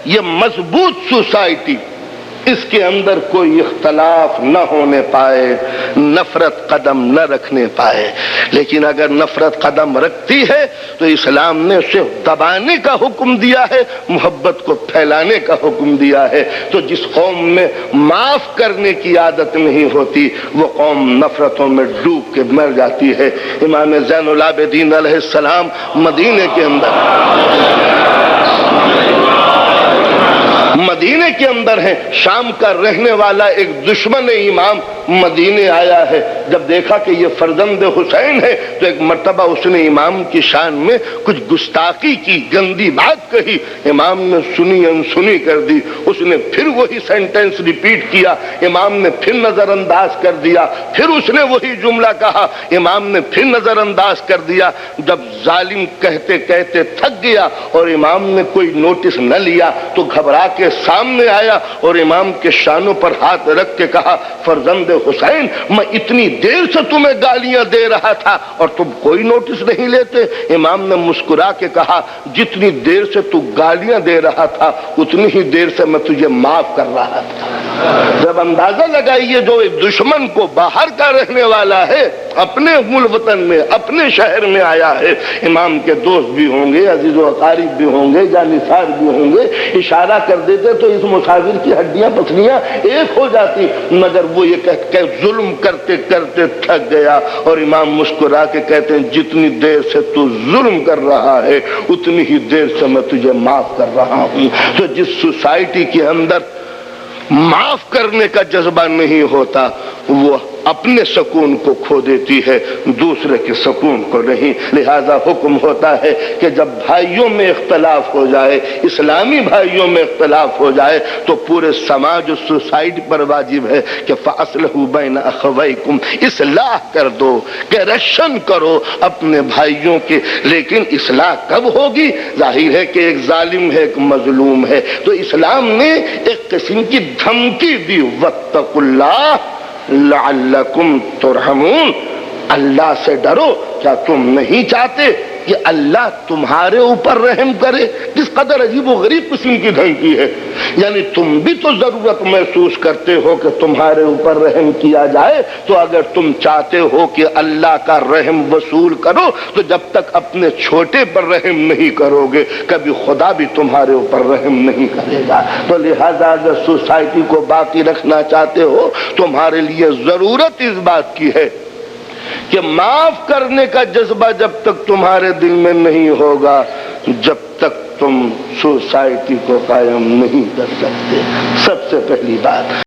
یہ مضبوط سوسائٹی، اس کے اندر کوئی اختلاف نہ ہونے پائے، نفرت قدم نہ رکھنے پائے۔ لیکن اگر نفرت قدم رکھتی ہے تو اسلام نے اسے دبانے کا حکم دیا ہے، محبت کو پھیلانے کا حکم دیا ہے۔ تو جس قوم میں معاف کرنے کی عادت نہیں ہوتی وہ قوم نفرتوں میں ڈوب کے مر جاتی ہے۔ امام زین العابدین علیہ السلام مدینے کے اندر ہیں، شام کا رہنے والا ایک دشمن امام مدینے آیا ہے۔ جب دیکھا کہ یہ فرزند حسین ہے تو ایک مرتبہ اس نے امام کی شان میں کچھ گستاخی کی، گندی بات کہی، امام نے سنی انسنی کر دی۔ اس نے پھر وہی سینٹنس ریپیٹ کیا، امام نے پھر نظر انداز کر دیا، پھر اس نے وہی جملہ کہا، امام نے پھر نظر انداز کر دیا۔ جب ظالم کہتے کہتے تھک گیا اور امام نے کوئی نوٹس نہ لیا تو گھبرا کے سامنے آیا اور امام کے شانوں پر ہاتھ رکھ کے کہا، فرزند حسین، میں اتنی دیر سے تمہیں گالیاں دے رہا تھا اور تم کوئی نوٹس نہیں لیتے۔ امام نے مسکرا کے کہا، جتنی دیر سے تو گالیاں دے رہا تھا اتنی ہی دیر سے میں تجھے معاف کر رہا تھا۔ جب اندازہ لگائیے جو ایک دشمن کو باہر کا رہنے والا ہے اپنے مل وطن میں، اپنے شہر میں آیا ہے، امام کے دوست بھی ہوں گے، عزیز و اقارب بھی ہوں گے، جانثار بھی ہوں گے، اشارہ کر دیتے تو اس مسافر کی ہڈیاں پسلیاں ایک ہو جاتی، مگر وہ یہ کہہ کہ ظلم کرتے کرتے تھک گیا اور امام مسکرا کے کہتے ہیں، جتنی دیر سے تو ظلم کر رہا ہے اتنی ہی دیر سے میں تجھے معاف کر رہا ہوں۔ تو جس سوسائٹی کے اندر معاف کرنے کا جذبہ نہیں ہوتا وہ اپنے سکون کو کھو دیتی ہے، دوسرے کے سکون کو نہیں۔ لہذا حکم ہوتا ہے کہ جب بھائیوں میں اختلاف ہو جائے، اسلامی بھائیوں میں اختلاف ہو جائے تو پورے سماج و سوسائٹی پر واجب ہے کہ فَأَصْلِحُوا بَيْنَ أَخَوَيْكُمْ، اصلاح کر دو، کریکشن کرو اپنے بھائیوں کے۔ لیکن اصلاح کب ہوگی؟ ظاہر ہے کہ ایک ظالم ہے، ایک مظلوم ہے، تو اسلام نے ایک قسم کی دھمکی دی، وَاتَّقُوا اللَّهَ لعلکم ترحمون، اللہ سے ڈرو، کیا تم نہیں چاہتے کہ اللہ تمہارے اوپر رحم کرے؟ کس قدر عجیب و غریب قسم کی دھمکی ہے۔ یعنی تم بھی تو ضرورت محسوس کرتے ہو کہ تمہارے اوپر رحم کیا جائے، تو اگر تم چاہتے ہو کہ اللہ کا رحم وصول کرو تو جب تک اپنے چھوٹے پر رحم نہیں کرو گے کبھی خدا بھی تمہارے اوپر رحم نہیں کرے گا۔ تو لہذا اگر سوسائٹی کو باقی رکھنا چاہتے ہو تمہارے لیے ضرورت اس بات کی ہے کہ معاف کرنے کا جذبہ جب تک تمہارے دل میں نہیں ہوگا جب تک تم سوسائٹی کو قائم نہیں کر سکتے۔ سب سے پہلی بات